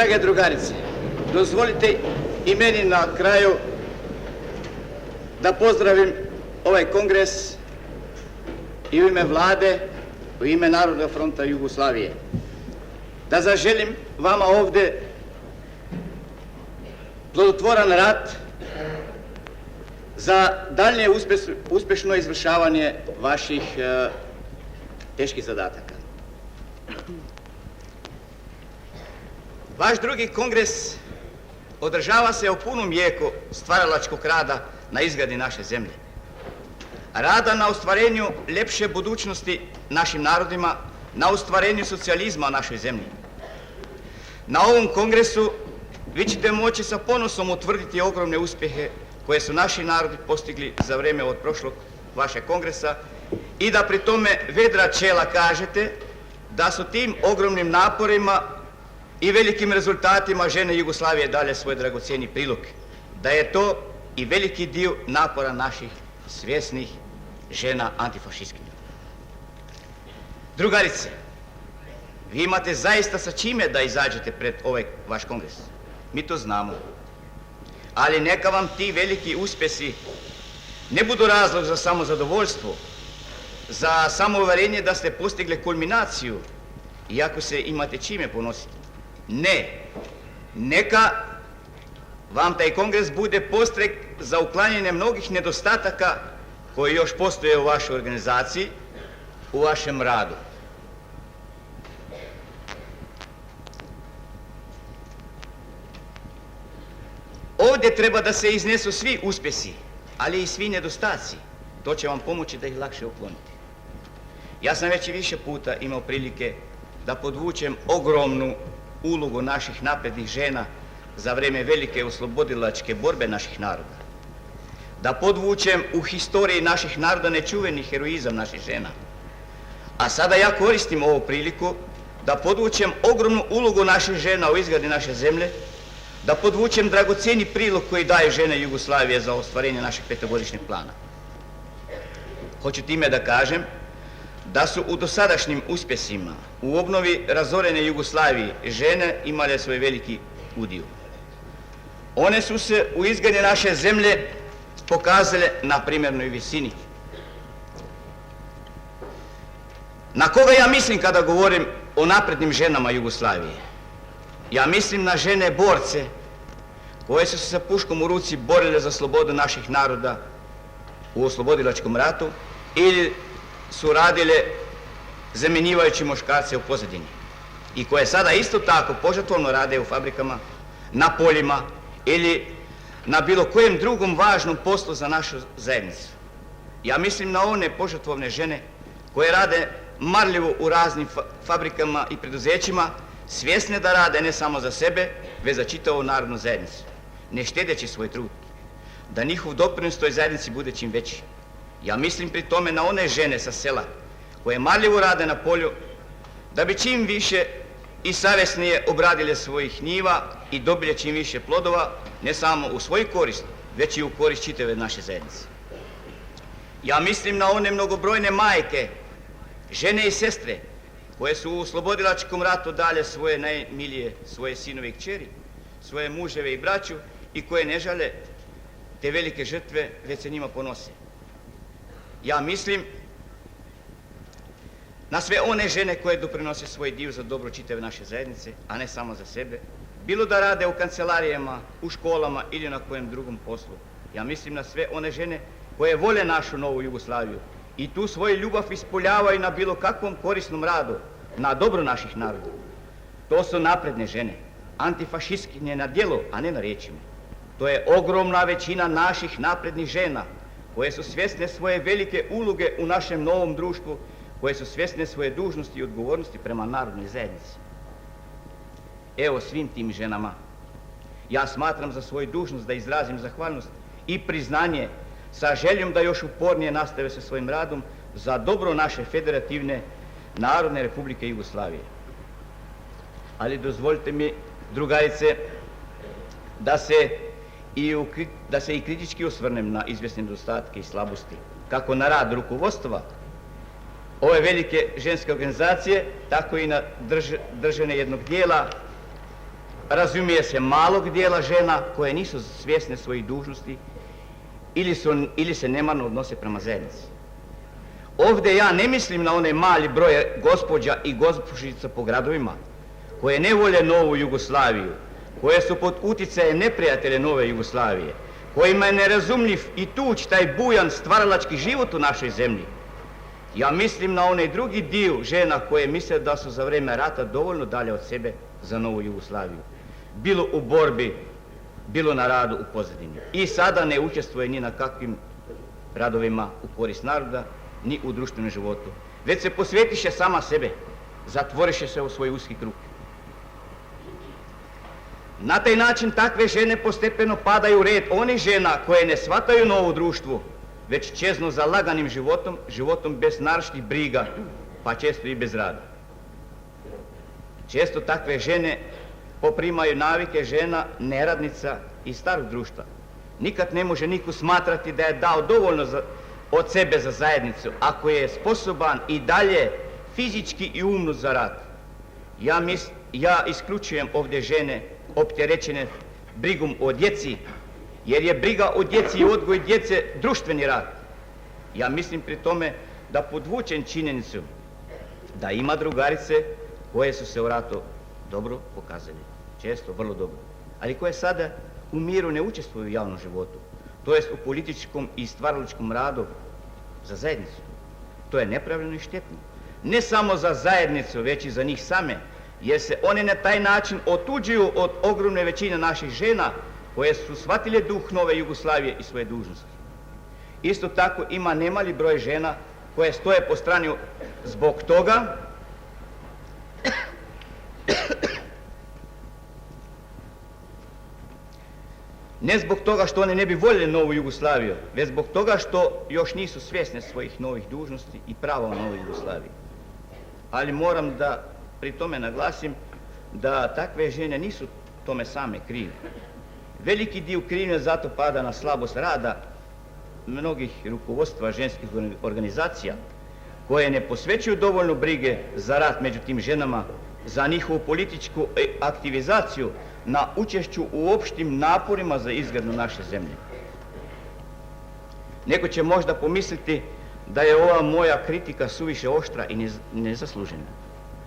Drage drugarice, dozvolite i meni na kraju da pozdravim ovaj kongres i u ime Vlade, u ime Narodnog fronta Jugoslavije. Da zaželim vama ovdje plodotvoran rad za daljnje uspješno izvršavanje vaših teških zadataka. Vaš drugi kongres održava se u punom jeku stvaralačkog rada na izgradi naše zemlje. Rada na ostvarenju ljepše budućnosti našim narodima, na ostvarenju socijalizma u našoj zemlji. Na ovom kongresu vi ćete moći sa ponosom utvrditi ogromne uspjehe koje su naši narodi postigli za vrijeme od prošlog vašeg kongresa i da pri tome vedra čela kažete da su tim ogromnim naporima i velikim rezultatima žene Jugoslavije dale svoj dragocjeni prilog, da je to i veliki dio napora naših svjesnih žena antifašistkinja. Drugarice, vi imate zaista sa čime da izađete pred ovaj vaš kongres. Mi to znamo. Ali neka vam ti veliki uspjesi ne budu razlog za samozadovoljstvo, za samouverenje da ste postigli kulminaciju, iako se imate čime ponositi. Ne, neka vam taj kongres bude postrek za uklanjanje mnogih nedostataka koji još postoje u vašoj organizaciji, u vašem radu. Ovdje treba da se iznesu svi uspjesi, ali i svi nedostaci. To će vam pomoći da ih lakše uklonite. Ja sam već i više puta imao prilike da podvučem ogromnu ulogu naših naprednih žena za vrijeme velike oslobodilačke borbe naših naroda. Da podvučem u historiji naših naroda nečuveni heroizam naših žena. A sada ja koristim ovu priliku da podvučem ogromnu ulogu naših žena u izgradi naše zemlje, da podvučem dragocjeni prilog koji daje žene Jugoslavije za ostvarenje našeg petogodišnjeg plana. Hoću time da kažem da su u dosadašnjim uspjesima u obnovi razorene Jugoslavije žene imale svoj veliki udio. One su se u izgradnji naše zemlje pokazale na primjernoj visini. Na koga ja mislim kada govorim o naprednim ženama Jugoslavije? Ja mislim na žene borce koje su se sa puškom u ruci borile za slobodu naših naroda u oslobodilačkom ratu ili su radile zamjenjivajući muškarce u pozadini i koje sada isto tako požrtvovno rade u fabrikama, na poljima ili na bilo kojem drugom važnom poslu za našu zajednicu. Ja mislim na one požrtvovne žene koje rade marljivo u raznim fabrikama i preduzećima, svjesne da rade ne samo za sebe, već za čitavu narodnu zajednicu, ne štedeći svoj trud, da njihov doprinos toj zajednici bude čim veći. Ja mislim pri tome na one žene sa sela koje marljivo rade na polju, da bi čim više i savjesnije obradile svojih njiva i dobile čim više plodova, ne samo u svoju korist, već i u korist čitave naše zajednice. Ja mislim na one mnogobrojne majke, žene i sestre, koje su u oslobodilačkom ratu dale svoje najmilije, svoje sinove i kćeri, svoje muževe i braću i koje ne žale te velike žrtve, već se njima ponose. Ja mislim na sve one žene koje doprinose svoj dio za dobro čitave naše zajednice, a ne samo za sebe, bilo da rade u kancelarijama, u školama ili na kojem drugom poslu. Ja mislim na sve one žene koje vole našu novu Jugoslaviju i tu svoju ljubav ispoljavaju na bilo kakvom korisnom radu, na dobro naših naroda. To su napredne žene, antifašistkinje na djelu, a ne na riječima. To je ogromna većina naših naprednih žena koje su svjesne svoje velike uloge u našem novom društvu, koje su svjesne svoje dužnosti i odgovornosti prema narodnoj zajednici. Evo svim tim ženama ja smatram za svoju dužnost da izrazim zahvalnost i priznanje sa željom da još upornije nastave sa svojim radom za dobro naše federativne Narodne Republike Jugoslavije. Ali dozvolite mi, drugarice, da se i kritički osvrnem na izvjesne nedostatke i slabosti, kako na rad rukovodstva ove velike ženske organizacije, tako i na držanje jednog dijela razumije se malog dijela žena koje nisu svjesne svojih dužnosti ili se nemarno odnose prema zajednici. Ovdje ja ne mislim na one mali broje gospođa i gospođica po gradovima koje ne vole novu Jugoslaviju, koje su pod utjecajem neprijatelja nove Jugoslavije, kojima je nerazumljiv i tuć taj bujan stvaralački život u našoj zemlji. Ja mislim na onaj drugi dio žena koje misle da su za vrijeme rata dovoljno dalje od sebe za novu Jugoslaviju. Bilo u borbi, bilo na radu u pozadini. I sada ne učestvuje ni na kakvim radovima u korist naroda, ni u društvenom životu. Već se posvjetiše sama sebe, zatvoriše se u svoj uski krug. Na taj način takve žene postepeno padaju u red onih žena koje ne shvataju novo društvo, već čeznu za laganim životom bez naročitih briga, pa često i bez rada. Često takve žene poprimaju navike žena neradnica iz starog društva. Nikad ne može niko smatrati da je dao dovoljno od sebe za zajednicu, ako je sposoban i dalje fizički i umno za rad. Ja isključujem ovdje žene opterećene brigom o djeci, jer je briga o djeci i odgoj djece društveni rad. Ja mislim pri tome da podvučem činjenicu da ima drugarice koje su se u ratu dobro pokazali, često vrlo dobro, ali koje sada u miru ne učestvuju u javnom životu, to jest u političkom i stvaralačkom radu za zajednicu. To je nepravilno i štetno. Ne samo za zajednicu, već i za njih same, jer se one na taj način otuđuju od ogromne većine naših žena koje su shvatile duh nove Jugoslavije i svoje dužnosti. Isto tako ima nemali broj žena koje stoje po strani zbog toga ne zbog toga što one ne bi voljeli novu Jugoslaviju, već zbog toga što još nisu svjesne svojih novih dužnosti i prava u novoj Jugoslaviji. Ali moram da pri tome naglasim da takve žene nisu tome same krive. Veliki dio krivnje zato pada na slabost rada mnogih rukovodstva ženskih organizacija koje ne posvećuju dovoljno brige za rad među tim ženama, za njihovu političku aktivizaciju, na učešću u opštim naporima za izgradnju naše zemlje. Neko će možda pomisliti da je ova moja kritika suviše oštra i nezaslužena,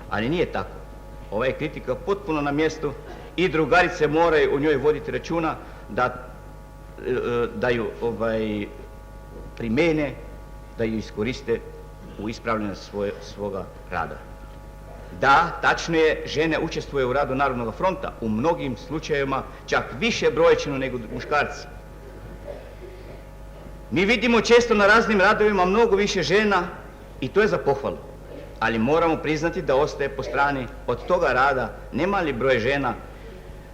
ali nije tako. Ova je kritika potpuno na mjestu i drugarice moraju u njoj voditi računa da ju primene, da ju iskoriste u ispravljanju svoga rada. Da, tačno je, žene učestvuje u radu Narodnog fronta, u mnogim slučajevima čak više brojčano nego muškarci. Mi vidimo često na raznim radovima mnogo više žena i to je za pohvalu, ali moramo priznati da ostaje po strani od toga rada nemali broj žena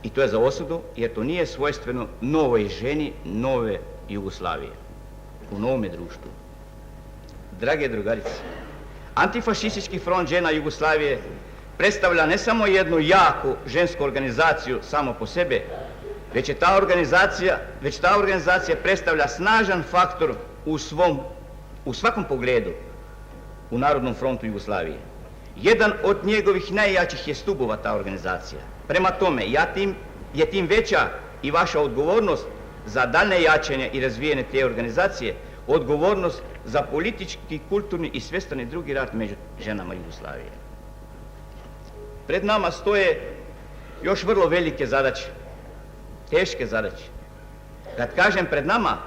i to je za osudu, jer to nije svojstveno novoj ženi nove Jugoslavije, u novome društvu. Drage drugarice, Antifašistički front žena Jugoslavije predstavlja ne samo jednu jaku žensku organizaciju samo po sebe, već ta organizacija predstavlja snažan faktor u svakom pogledu u Narodnom frontu Jugoslavije. Jedan od njegovih najjačih je stubova ta organizacija. Prema tome, je tim veća i vaša odgovornost za daljnje jačanje i razvijene te organizacije, odgovornost za politički, kulturni i svestrani drugi rad među ženama Jugoslavije. Pred nama stoje još vrlo velike zadaće, teške zadaće. Kad kažem pred nama,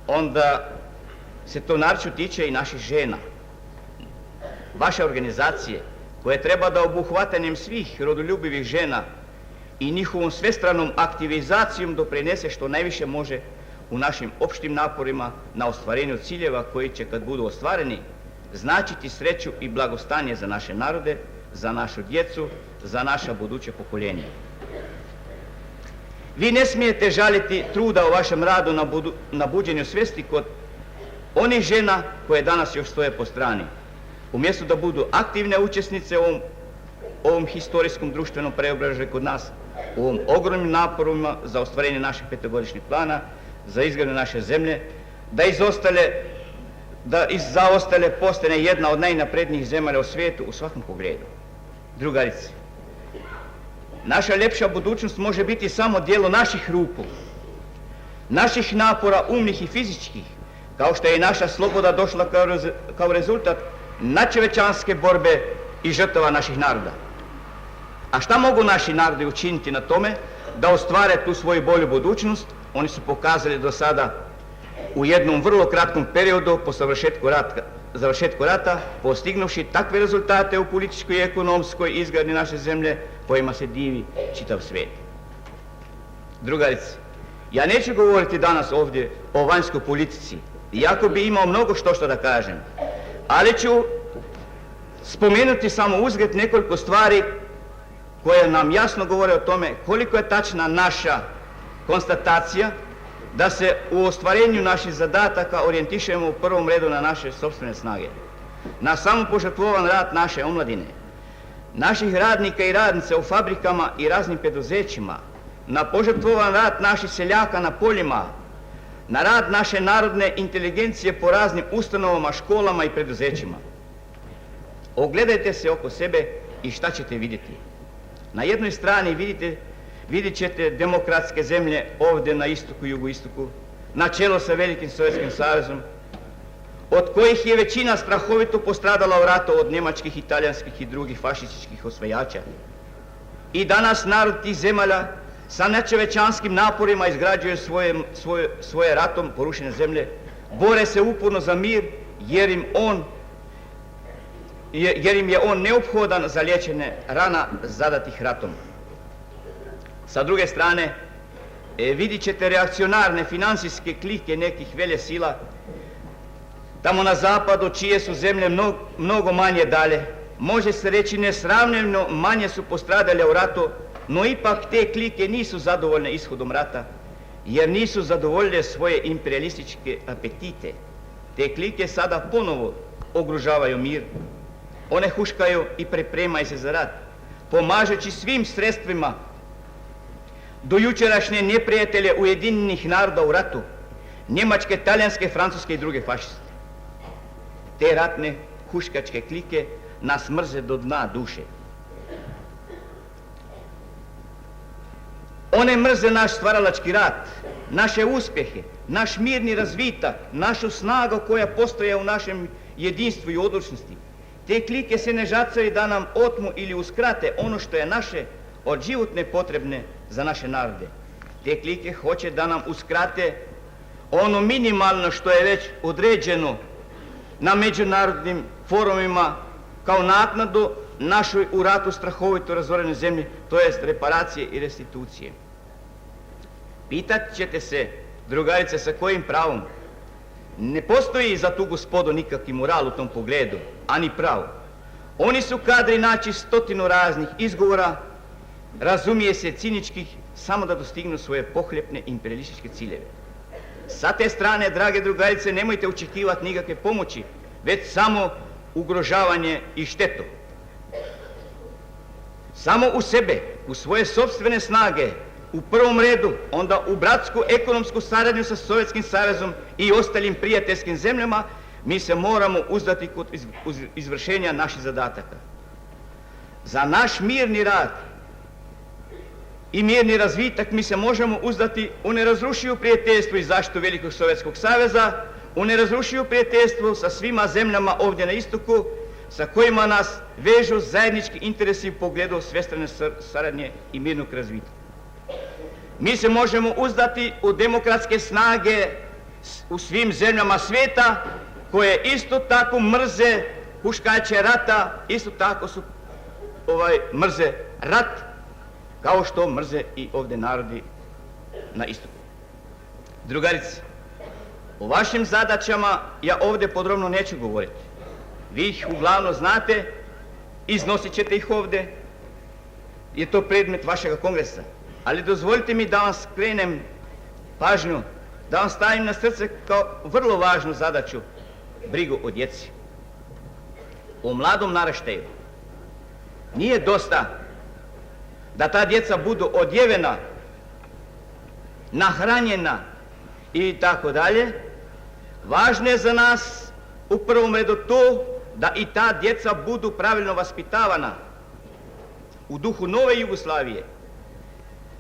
onda se to naročito tiče i naših žena. Vaše organizacije, koje treba da obuhvatanjem svih rodoljubivih žena i njihovom svestranom aktivizacijom doprinese što najviše može u našim opštim naporima na ostvarenju ciljeva koji će, kad budu ostvareni, značiti sreću i blagostanje za naše narode, za našu djecu, za naša buduća pokoljenja. Vi ne smijete žaliti truda u vašem radu na buđenju svesti kod onih žena koje danas još stoje po strani. Umjesto da budu aktivne učesnice u ovom historijskom društvenom preobražaju kod nas, u ovom ogromnim naporima za ostvarenje našeg petogodišnjeg plana, za izgradnju naše zemlje, da iz zaostale postane jedna od najnaprednijih zemalja u svijetu u svakom pogledu. Drugarice, Naša ljepša budućnost može biti samo djelo naših ruku, naših napora umnih i fizičkih, kao što je i naša sloboda došla kao rezultat nadčovječanske borbe i žrtava naših naroda. A šta mogu naši narodi učiniti na tome da ostvare tu svoju bolju budućnost? Oni su pokazali do sada u jednom vrlo kratkom periodu po završetku rata, postignuši takve rezultate u političkoj i ekonomskoj izgradnji naše zemlje kojima se divi čitav svijet. Drugarice, ja neću govoriti danas ovdje o vanjskoj politici, iako bi imao mnogo što da kažem, ali ću spomenuti samo uzgred nekoliko stvari koje nam jasno govore o tome koliko je tačna naša konstatacija da se u ostvarenju naših zadataka orijentišemo u prvom redu na naše sopstvene snage, na samopožrtvovan rad naše omladine, naših radnika i radnica u fabrikama i raznim poduzećima, na požrtvovan rad naših seljaka na poljima, na rad naše narodne inteligencije po raznim ustanovama, školama i preduzećima. Ogledajte se oko sebe i šta ćete vidjeti. Na jednoj strani vidjet ćete demokratske zemlje ovdje na istoku i jugoistoku, na čelo sa velikim Sovjetskim savezom, od kojih je većina strahovito postradala u ratu od njemačkih, italijanskih i drugih fašističkih osvajača. I danas narod tih zemalja sa nečovječanskim naporima izgrađuje svoje ratom porušene zemlje, bore se uporno za mir jer im je on neophodan za liječenje rana zadatih ratom. Sa druge strane, vidjet ćete reakcionarne financijske klike nekih velesila tamo na zapadu, čije su zemlje mnogo manje dalje. Može se reći nesravnjeno manje su postradale u ratu, no ipak te klike nisu zadovoljne ishodom rata, jer nisu zadovoljile svoje imperialističke apetite. Te klike sada ponovo ugrožavaju mir. One huškaju i pripremaju se za rat, pomažući svim sredstvima do jučerašnje neprijatelje Ujedinjenih naroda u ratu, njemačke, talijanske, francuske i druge fašiste. Te ratne huškačke klike nas mrze do dna duše. One mrze naš stvaralački rad, naše uspjehe, naš mirni razvitak, našu snagu koja postoje u našem jedinstvu i odlučnosti. Te klike se ne žacaju da nam otmu ili uskrate ono što je naše od životne potrebne za naše narode. Te klike hoće da nam uskrate ono minimalno što je već određeno na međunarodnim forumima kao naknadu našoj u ratu strahovito razorenoj zemlji, to jest reparacije i restitucije. Pitat ćete se, drugarice, sa kojim pravom? Ne postoji za tu gospodu nikakvi moral u tom pogledu, ani pravo. Oni su kadri naći 100 raznih izgovora, razumije se ciničkih, samo da dostignu svoje pohlepne imperialističke ciljeve. Sa te strane, drage drugarice, nemojte očekivati nikakve pomoći, već samo ugrožavanje i štetu. Samo u sebe, u svoje sopstvene snage, u prvom redu, onda u bratsku ekonomsku saradnju sa Sovjetskim savezom i ostalim prijateljskim zemljama, mi se moramo uzdati kod izvršenja naših zadataka. Za naš mirni rad i mirni razvitak mi se možemo uzdati u nerazrušivo prijateljstvo i zaštitu Velikog Sovjetskog saveza, u nerazrušivo prijateljstvo sa svima zemljama ovdje na istoku, sa kojima nas vežu zajednički interesi u pogledu svestrane saradnje i mirnog razvitka. Mi se možemo uzdati u demokratske snage u svim zemljama svijeta, koje isto tako mrze huškače rata, isto tako su mrze rat, kao što mrze i ovdje narodi na istoku. Drugarice, o vašim zadaćama ja ovdje podrobno neću govoriti. Vi ih uglavnom znate, iznosit ćete ih ovdje, je to predmet vašega kongresa. Ali dozvolite mi da vam skrenem pažnju, da vam stavim na srce kao vrlo važnu zadaću brigu o djeci. O mladom naraštaju. Nije dosta da ta djeca budu odjevena, nahranjena i tako dalje. Važno je za nas u prvom redu to da i ta djeca budu pravilno vaspitavana u duhu nove Jugoslavije,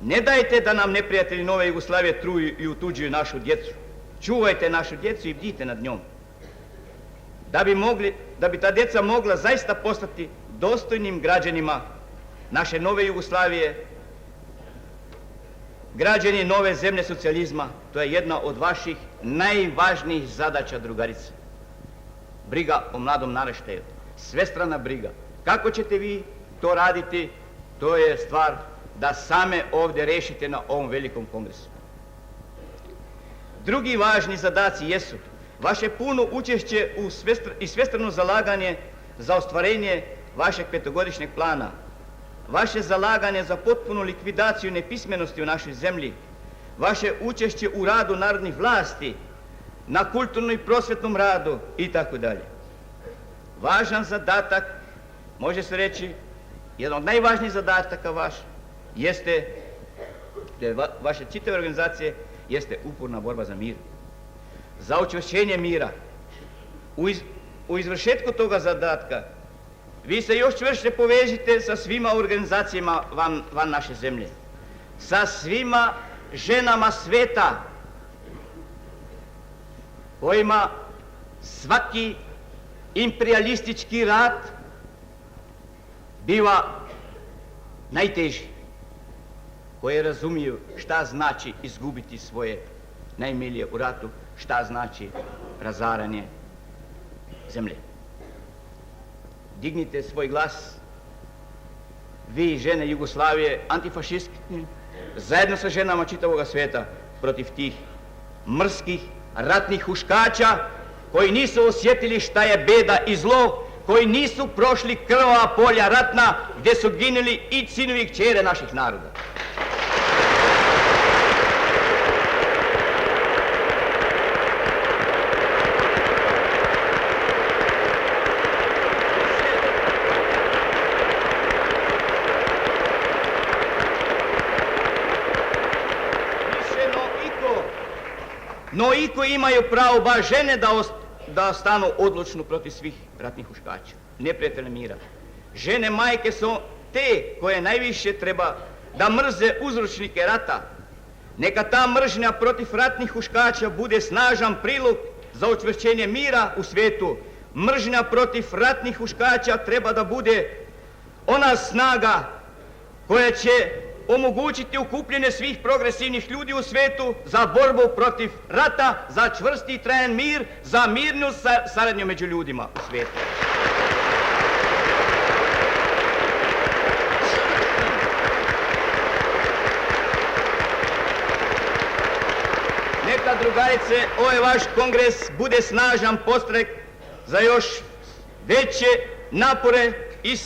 Ne dajte da nam neprijatelji nove Jugoslavije truju i utuđuju našu djecu. Čuvajte našu djecu i bdijte nad njom. Da bi ta djeca mogla zaista postati dostojnim građanima naše nove Jugoslavije, građani nove zemlje socijalizma, to je jedna od vaših najvažnijih zadaća, drugarice. Briga o mladom naraštaju, svestrana briga. Kako ćete vi to raditi, to je stvar da same ovdje rešite na ovom velikom kongresu. Drugi važni zadaci jesu vaše puno učešće i svestrano zalaganje za ostvarenje vašeg petogodišnjeg plana, vaše zalaganje za potpunu likvidaciju nepismenosti u našoj zemlji, vaše učešće u radu narodnih vlasti, na kulturnom i prosvetnom radu itd. Važan zadatak, može se reći, jedan od najvažnijih zadataka vaš, jeste, vaše čitave organizacije, jeste uporna borba za mir, za učvršćenje mira. U izvršetku toga zadatka vi se još čvršće povežite sa svima organizacijama van naše zemlje, sa svima ženama sveta, kojima svaki imperialistički rat biva najteži, koje razumiju šta znači izgubiti svoje najmilije u ratu, šta znači razaranje zemlje. Dignite svoj glas, vi žene Jugoslavije, antifašistki, zajedno sa ženama čitavoga sveta, protiv tih mrskih ratnih huškača koji nisu osjetili šta je beda i zlo, koji nisu prošli krvava polja ratna gdje su ginuli i sinovi i kćere naših naroda. No iko imaju pravo baš žene da stanu odlučno protiv svih ratnih huškača, neprijatelja mira. Žene majke su te koje najviše treba da mrze uzročnike rata. Neka ta mržnja protiv ratnih huškača bude snažan prilog za učvršćenje mira u svijetu. Mržnja protiv ratnih huškača treba da bude ona snaga koja će omogućiti okupljanje svih progresivnih ljudi u svijetu za borbu protiv rata, za čvrsti i trajan mir, za mirnu saradnju među ljudima u svijetu. Neka, drugarice, ovaj vaš kongres bude snažan podstrek za još veće napore i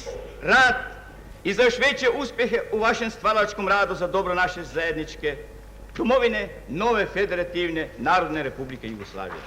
rad i za još veće uspjehe u vašem stvaralačkom radu za dobro naše zajedničke domovine, nove federativne Narodne Republike Jugoslavije.